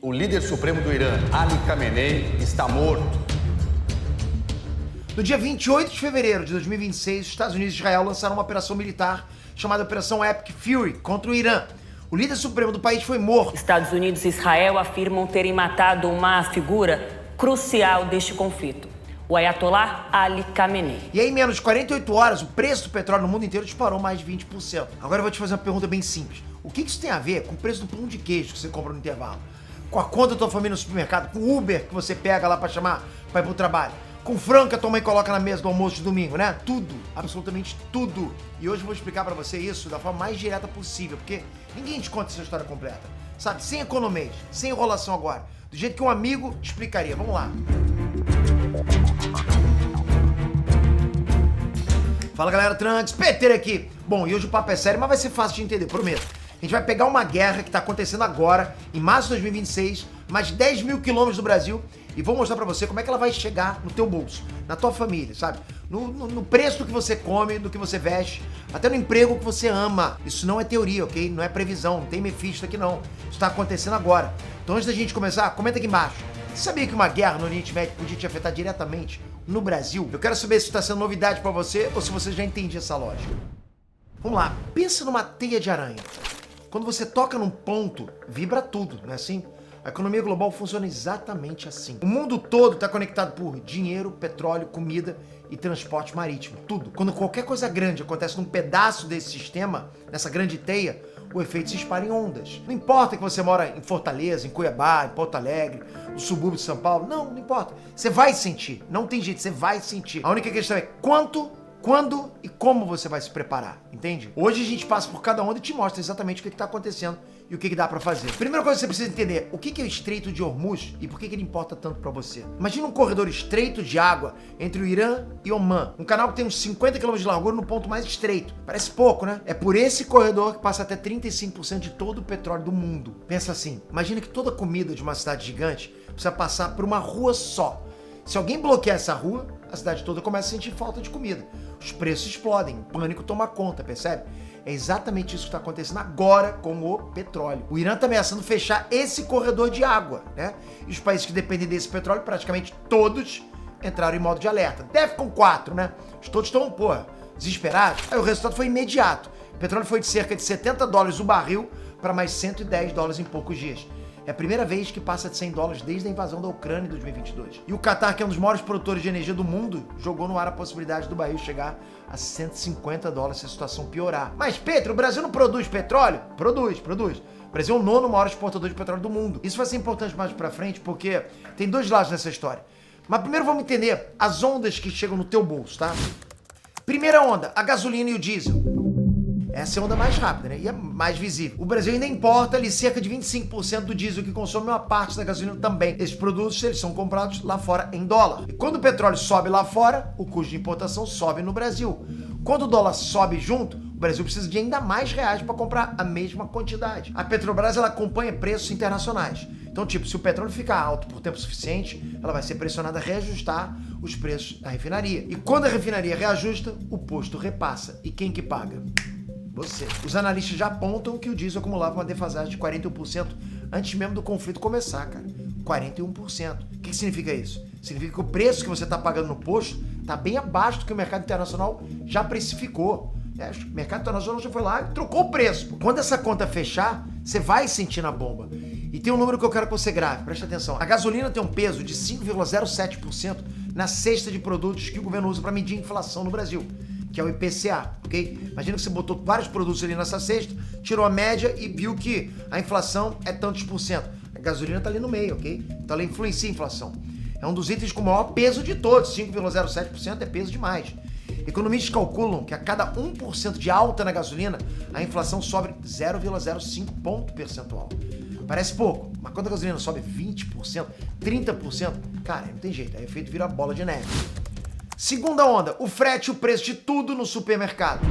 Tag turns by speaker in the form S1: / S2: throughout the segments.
S1: O líder supremo do Irã, Ali Khamenei, está morto.
S2: No dia 28 de fevereiro de 2026, os Estados Unidos e Israel lançaram uma operação militar chamada Operação Epic Fury contra o Irã. O líder supremo do país foi morto.
S3: Estados Unidos e Israel afirmam terem matado uma figura crucial deste conflito, o Ayatollah Ali Khamenei.
S2: E aí, em menos de 48 horas, o preço do petróleo no mundo inteiro disparou mais de 20%. Agora eu vou te fazer uma pergunta bem simples. O que isso tem a ver com o preço do pão de queijo que você compra no intervalo? Com a conta da tua família no supermercado? Com o Uber que você pega lá pra chamar pra ir pro trabalho? Com o frango que a tua mãe coloca na mesa do almoço de domingo, né? Tudo, absolutamente tudo. E hoje eu vou explicar pra você isso da forma mais direta possível, porque ninguém te conta essa história completa. Sabe, sem economês, sem enrolação agora. Do jeito que um amigo te explicaria. Vamos lá. Fala galera, Trunks, Peter aqui. Bom, e hoje o papo é sério, mas vai ser fácil de entender, prometo. A gente vai pegar uma guerra que está acontecendo agora, em março de 2026, mais de 10 mil quilômetros do Brasil, e vou mostrar pra você como é que ela vai chegar no teu bolso, na tua família, sabe? No preço do que você come, do que você veste, até no emprego que você ama. Isso não é teoria, ok? Não é previsão, não tem Mephisto aqui não. Isso está acontecendo agora. Então antes da gente começar, comenta aqui embaixo. Você sabia que uma guerra no Oriente Médio podia te afetar diretamente no Brasil? Eu quero saber se está sendo novidade pra você ou se você já entende essa lógica. Vamos lá, pensa numa teia de aranha. Quando você toca num ponto, vibra tudo, não é assim? A economia global funciona exatamente assim. O mundo todo está conectado por dinheiro, petróleo, comida e transporte marítimo, tudo. Quando qualquer coisa grande acontece num pedaço desse sistema, nessa grande teia, o efeito se espalha em ondas. Não importa que você mora em Fortaleza, em Cuiabá, em Porto Alegre, no subúrbio de São Paulo, não importa. Você vai sentir, não tem jeito, você vai sentir. A única questão é quanto, quando e como você vai se preparar, entende? Hoje a gente passa por cada onda e te mostra exatamente o que está acontecendo e o que dá pra fazer. Primeira coisa que você precisa entender, o que é o Estreito de Hormuz e por que ele importa tanto pra você. Imagina um corredor estreito de água entre o Irã e Omã, um canal que tem uns 50 km de largura no ponto mais estreito. Parece pouco, né? É por esse corredor que passa até 35% de todo o petróleo do mundo. Pensa assim, imagina que toda a comida de uma cidade gigante precisa passar por uma rua só. Se alguém bloquear essa rua, a cidade toda começa a sentir falta de comida. Os preços explodem, o pânico toma conta, percebe? É exatamente isso que está acontecendo agora com o petróleo. O Irã está ameaçando fechar esse corredor de água, né? E os países que dependem desse petróleo, praticamente todos, entraram em modo de alerta. DEFCON 4, né? Todos estão, desesperados. Aí o resultado foi imediato. O petróleo foi de cerca de $70 o barril para mais $110 em poucos dias. É a primeira vez que passa de $100 desde a invasão da Ucrânia em 2022. E o Catar, que é um dos maiores produtores de energia do mundo, jogou no ar a possibilidade do barril chegar a $150 se a situação piorar. Mas, Pedro, o Brasil não produz petróleo? Produz. O Brasil é o 9º maior exportador de petróleo do mundo. Isso vai ser importante mais pra frente porque tem dois lados nessa história. Mas primeiro vamos entender as ondas que chegam no teu bolso, tá? Primeira onda, a gasolina e o diesel. Essa é a onda mais rápida, né? E é mais visível. O Brasil ainda importa ali cerca de 25% do diesel que consome, uma parte da gasolina também. Esses produtos, eles são comprados lá fora em dólar. E quando o petróleo sobe lá fora, o custo de importação sobe no Brasil. Quando o dólar sobe junto, o Brasil precisa de ainda mais reais para comprar a mesma quantidade. A Petrobras, ela acompanha preços internacionais. Então, se o petróleo ficar alto por tempo suficiente, ela vai ser pressionada a reajustar os preços da refinaria. E quando a refinaria reajusta, o posto repassa. E quem que paga? Você. Os analistas já apontam que o diesel acumulava uma defasagem de 41% antes mesmo do conflito começar, cara. 41%. O que significa isso? Significa que o preço que você está pagando no posto está bem abaixo do que o mercado internacional já precificou. O mercado internacional já foi lá e trocou o preço. Quando essa conta fechar, você vai sentir na bomba. E tem um número que eu quero que você grave, preste atenção. A gasolina tem um peso de 5,07% na cesta de produtos que o governo usa para medir a inflação no Brasil, que é o IPCA, ok? Imagina que você botou vários produtos ali nessa cesta, tirou a média e viu que a inflação é tantos por cento. A gasolina está ali no meio, ok? Então ela influencia a inflação. É um dos itens com o maior peso de todos, 5,07% é peso demais. Economistas calculam que a cada 1% de alta na gasolina, a inflação sobe 0,05 ponto percentual. Parece pouco, mas quando a gasolina sobe 20%, 30%, cara, não tem jeito, é efeito vira bola de neve. Segunda onda, o frete e o preço de tudo no supermercado.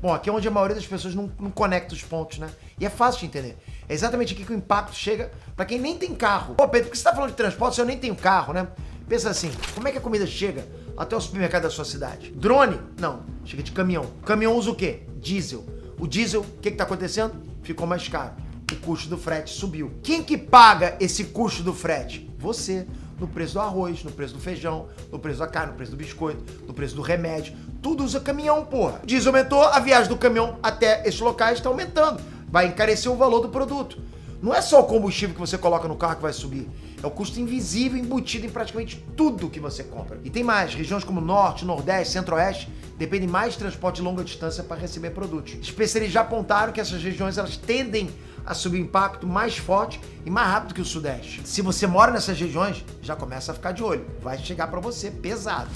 S2: Bom, aqui é onde a maioria das pessoas não conecta os pontos, né? E é fácil de entender. É exatamente aqui que o impacto chega pra quem nem tem carro. Pô, Pedro, por que você tá falando de transporte se eu nem tenho carro, né? Pensa assim, como é que a comida chega até o supermercado da sua cidade? Drone? Não, chega de caminhão. O caminhão usa o quê? Diesel. O diesel, o que tá acontecendo? Ficou mais caro. o custo do frete subiu. Quem que paga esse custo do frete? Você. No preço do arroz, no preço do feijão, no preço da carne, no preço do biscoito, no preço do remédio. Tudo usa caminhão, porra. O diesel aumentou, a viagem do caminhão até esses locais está aumentando. Vai encarecer o valor do produto. Não é só o combustível que você coloca no carro que vai subir. É o custo invisível embutido em praticamente tudo que você compra. E tem mais, regiões como Norte, Nordeste, Centro-Oeste dependem mais de transporte de longa distância para receber produtos. Especialistas já apontaram que essas regiões elas tendem a subir o impacto mais forte e mais rápido que o Sudeste. Se você mora nessas regiões, já começa a ficar de olho. Vai chegar para você pesado.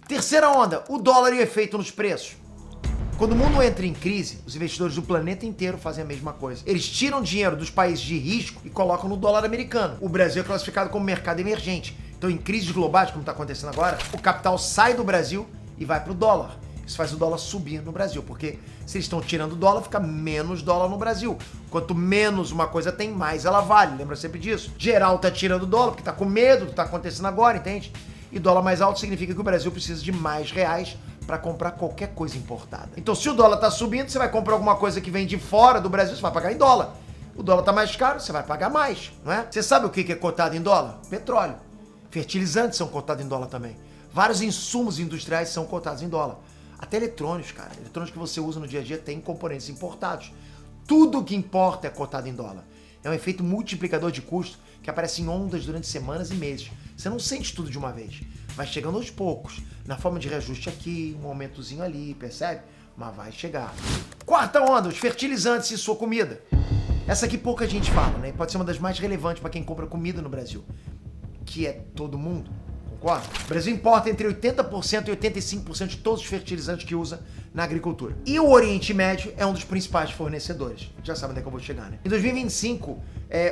S2: Terceira onda, o dólar e o efeito nos preços. Quando o mundo entra em crise, os investidores do planeta inteiro fazem a mesma coisa. Eles tiram dinheiro dos países de risco e colocam no dólar americano. O Brasil é classificado como mercado emergente. Então, em crises globais, como está acontecendo agora, o capital sai do Brasil e vai para o dólar. Isso faz o dólar subir no Brasil, porque se eles estão tirando o dólar, fica menos dólar no Brasil. Quanto menos uma coisa tem, mais ela vale. Lembra sempre disso? Geral tá tirando o dólar porque tá com medo do que tá acontecendo agora, entende? E dólar mais alto significa que o Brasil precisa de mais reais para comprar qualquer coisa importada. Então, se o dólar tá subindo, você vai comprar alguma coisa que vem de fora do Brasil, você vai pagar em dólar. O dólar tá mais caro, você vai pagar mais, não é? Você sabe o que é cotado em dólar? Petróleo. Fertilizantes são cotados em dólar também. Vários insumos industriais são cotados em dólar. Até eletrônicos, cara. Eletrônicos que você usa no dia a dia tem componentes importados. Tudo que importa é cotado em dólar. É um efeito multiplicador de custo que aparece em ondas durante semanas e meses. Você não sente tudo de uma vez. Vai chegando aos poucos. Na forma de reajuste aqui, um aumentozinho ali, percebe? Mas vai chegar. Quarta onda, os fertilizantes e sua comida. Essa aqui pouca gente fala, né? Pode ser uma das mais relevantes para quem compra comida no Brasil. Que é todo mundo. Concorda? O Brasil importa entre 80% e 85% de todos os fertilizantes que usa na agricultura. E o Oriente Médio é um dos principais fornecedores. Já sabe onde é que eu vou chegar, né? Em 2025,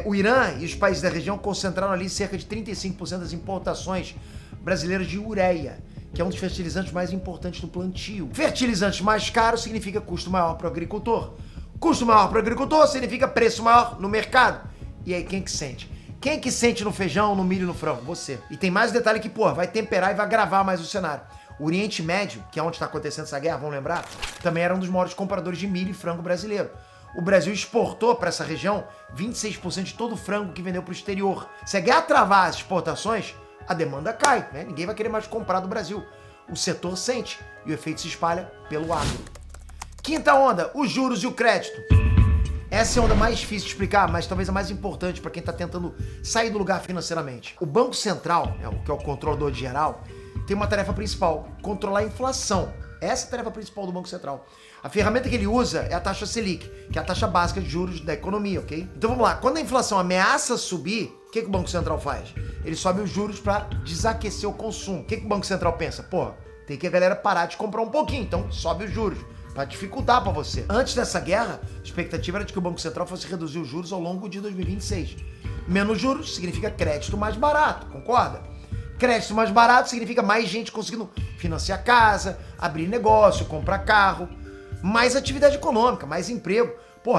S2: o Irã e os países da região concentraram ali cerca de 35% das importações brasileiras de ureia, que é um dos fertilizantes mais importantes do plantio. Fertilizantes mais caros significa custo maior para o agricultor. Custo maior para o agricultor significa preço maior no mercado. E aí, quem que sente? Quem que sente no feijão, no milho e no frango? Você. E tem mais um detalhe que, vai temperar e vai agravar mais o cenário. O Oriente Médio, que é onde está acontecendo essa guerra, vamos lembrar, também era um dos maiores compradores de milho e frango brasileiro. O Brasil exportou para essa região 26% de todo o frango que vendeu para o exterior. Se a guerra travar as exportações, a demanda cai, né? Ninguém vai querer mais comprar do Brasil. O setor sente e o efeito se espalha pelo agro. Quinta onda, os juros e o crédito. Essa é a onda mais difícil de explicar, mas talvez a mais importante para quem está tentando sair do lugar financeiramente. O Banco Central, que é o controlador geral, tem uma tarefa principal, controlar a inflação. Essa é a tarefa principal do Banco Central. A ferramenta que ele usa é a taxa Selic, que é a taxa básica de juros da economia, ok? Então vamos lá, quando a inflação ameaça subir, o que o Banco Central faz? Ele sobe os juros para desaquecer o consumo. O que o Banco Central pensa? Tem que a galera parar de comprar um pouquinho, então sobe os juros. Para dificultar para você. Antes dessa guerra, a expectativa era de que o Banco Central fosse reduzir os juros ao longo de 2026. Menos juros significa crédito mais barato, concorda? Crédito mais barato significa mais gente conseguindo financiar casa, abrir negócio, comprar carro, mais atividade econômica, mais emprego.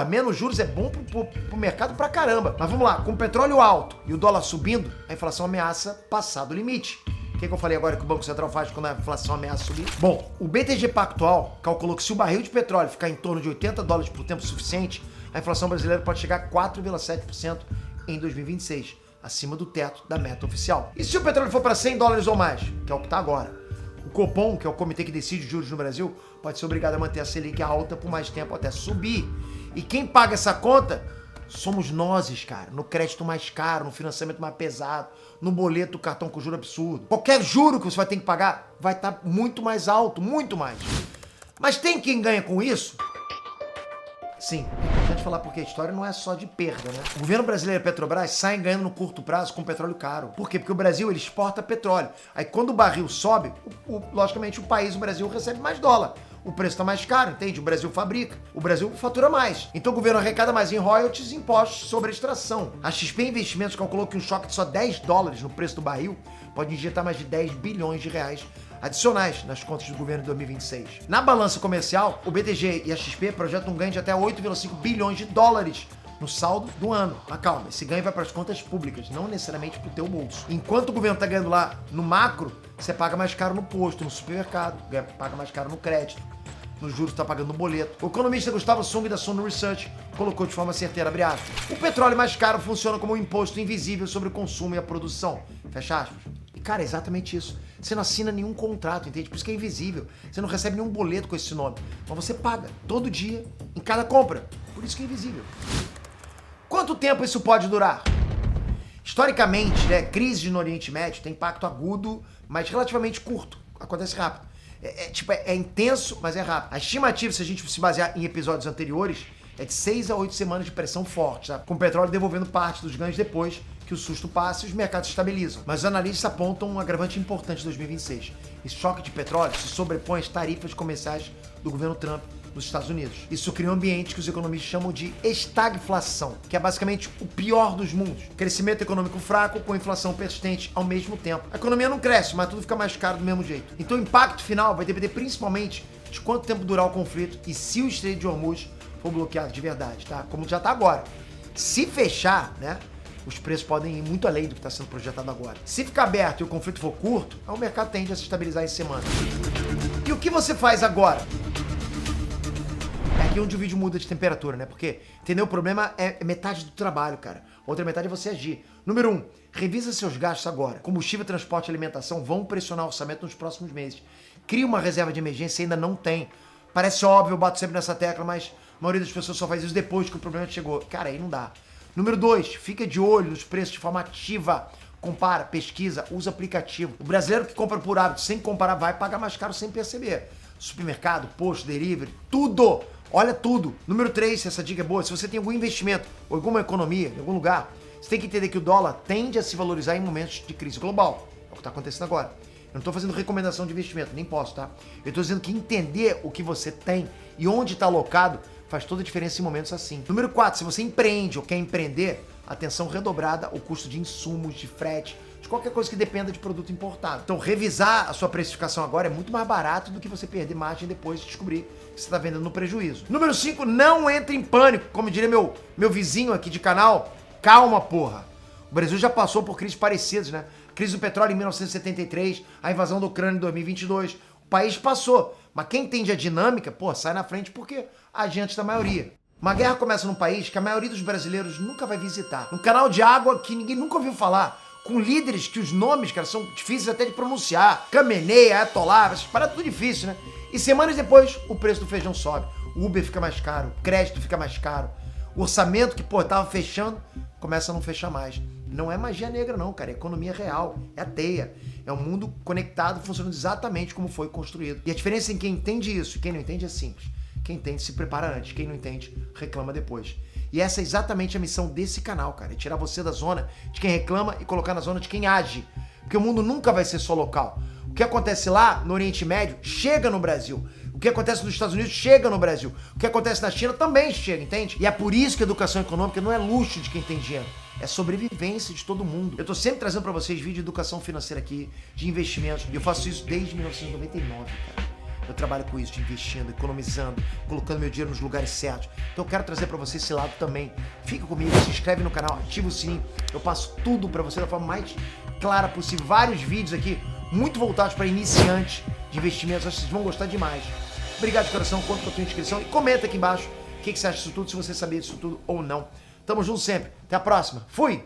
S2: Menos juros é bom pro mercado pra caramba. Mas vamos lá, com o petróleo alto e o dólar subindo, a inflação ameaça passar do limite. O que eu falei agora que o Banco Central faz quando a inflação ameaça subir? Bom, o BTG Pactual calculou que se o barril de petróleo ficar em torno de $80 por tempo suficiente, a inflação brasileira pode chegar a 4,7% em 2026, acima do teto da meta oficial. E se o petróleo for para $100 ou mais, que é o que está agora? O Copom, que é o comitê que decide os juros no Brasil, pode ser obrigado a manter a Selic alta por mais tempo até subir. E quem paga essa conta somos nós, cara, no crédito mais caro, no financiamento mais pesado, no boleto do cartão com juro absurdo. Qualquer juro que você vai ter que pagar vai estar muito mais alto, muito mais. Mas tem quem ganha com isso? Sim, é importante falar porque a história não é só de perda, né? O governo brasileiro e a Petrobras saem ganhando no curto prazo com petróleo caro. Por quê? Porque o Brasil, ele exporta petróleo. Aí quando o barril sobe, logicamente o Brasil recebe mais dólar. O preço está mais caro, entende? O Brasil fabrica, o Brasil fatura mais. Então o governo arrecada mais em royalties e impostos sobre a extração. A XP Investimentos calculou que um choque de só $10 no preço do barril pode injetar mais de 10 bilhões de reais adicionais nas contas do governo de 2026. Na balança comercial, o BTG e a XP projetam um ganho de até 8,5 bilhões de dólares no saldo do ano. Mas calma, esse ganho vai para as contas públicas, não necessariamente para o teu bolso. Enquanto o governo está ganhando lá no macro, você paga mais caro no posto, no supermercado, paga mais caro no crédito. no juros que tá pagando no boleto. O economista Gustavo Sung da Suno Research colocou de forma certeira, abre aspas, o petróleo mais caro funciona como um imposto invisível sobre o consumo e a produção, fecha aspas. E cara, é exatamente isso. Você não assina nenhum contrato, entende? Por isso que é invisível. Você não recebe nenhum boleto com esse nome. Mas você paga todo dia, em cada compra. Por isso que é invisível. Quanto tempo isso pode durar? Historicamente, né, crises no Oriente Médio têm impacto agudo, mas relativamente curto. Acontece rápido. É intenso, mas é rápido. A estimativa, se a gente se basear em episódios anteriores, é de 6 a 8 semanas de pressão forte, sabe? Com o petróleo devolvendo parte dos ganhos depois que o susto passa e os mercados se estabilizam. Mas os analistas apontam um agravante importante em 2026. Esse choque de petróleo se sobrepõe às tarifas comerciais do governo Trump nos Estados Unidos. Isso cria um ambiente que os economistas chamam de estagflação, que é basicamente o pior dos mundos. Crescimento econômico fraco com inflação persistente ao mesmo tempo. A economia não cresce, mas tudo fica mais caro do mesmo jeito. Então o impacto final vai depender principalmente de quanto tempo durar o conflito e se o Estreito de Hormuz for bloqueado de verdade, tá? Como já tá agora. Se fechar, né, os preços podem ir muito além do que está sendo projetado agora. Se ficar aberto e o conflito for curto, o mercado tende a se estabilizar em semanas. E o que você faz agora? É aqui onde o vídeo muda de temperatura, né? Porque, entendeu? O problema é metade do trabalho, cara. Outra metade é você agir. Número 1, revisa seus gastos agora. Combustível, transporte e alimentação vão pressionar o orçamento nos próximos meses. Cria uma reserva de emergência e ainda não tem. Parece óbvio, eu bato sempre nessa tecla, mas a maioria das pessoas só faz isso depois que o problema chegou. Cara, aí não dá. Número 2, fica de olho nos preços de forma ativa. Compara, pesquisa, usa aplicativo. O brasileiro que compra por hábito sem comparar vai pagar mais caro sem perceber. Supermercado, posto, delivery, tudo. Olha tudo. Número 3, se essa dica é boa, se você tem algum investimento ou alguma economia em algum lugar, você tem que entender que o dólar tende a se valorizar em momentos de crise global. É o que está acontecendo agora. Eu não estou fazendo recomendação de investimento, nem posso, tá? Eu estou dizendo que entender o que você tem e onde está alocado faz toda a diferença em momentos assim. Número 4, se você empreende ou quer empreender, atenção redobrada ao custo de insumos, de frete, de qualquer coisa que dependa de produto importado. Então, revisar a sua precificação agora é muito mais barato do que você perder margem depois de descobrir que você está vendendo no prejuízo. Número 5, não entre em pânico. Como diria meu vizinho aqui de canal, calma, porra. O Brasil já passou por crises parecidas, né? Crise do petróleo em 1973, a invasão da Ucrânia em 2022. O país passou. Mas quem entende a dinâmica, pô, sai na frente porque age antes da maioria. Uma guerra começa num país que a maioria dos brasileiros nunca vai visitar. Um canal de água que ninguém nunca ouviu falar. Com líderes que os nomes, cara, são difíceis até de pronunciar. Khamenei, Ayatollah, essas paradas tudo difícil, né? E semanas depois, o preço do feijão sobe. O Uber fica mais caro, o crédito fica mais caro. O orçamento que, pô, tava fechando, começa a não fechar mais. Não é magia negra não, cara, é economia real, é a teia. É um mundo conectado, funcionando exatamente como foi construído. E a diferença em quem entende isso e quem não entende é simples. Quem entende se prepara antes, quem não entende reclama depois. E essa é exatamente a missão desse canal, cara, é tirar você da zona de quem reclama e colocar na zona de quem age. Porque o mundo nunca vai ser só local. O que acontece lá no Oriente Médio chega no Brasil. O que acontece nos Estados Unidos chega no Brasil. O que acontece na China também chega, entende? E é por isso que a educação econômica não é luxo de quem tem dinheiro. É sobrevivência de todo mundo. Eu tô sempre trazendo pra vocês vídeo de educação financeira aqui, de investimentos. E eu faço isso desde 1999, cara. Eu trabalho com isso, de investindo, economizando, colocando meu dinheiro nos lugares certos. Então eu quero trazer pra você esse lado também. Fica comigo, se inscreve no canal, ativa o sininho. Eu passo tudo pra você da forma mais clara possível. Vários vídeos aqui, muito voltados pra iniciantes de investimentos. Acho que vocês vão gostar demais. Obrigado de coração, conta com a tua inscrição e comenta aqui embaixo o que você acha disso tudo, se você sabia disso tudo ou não. Tamo junto sempre. Até a próxima. Fui!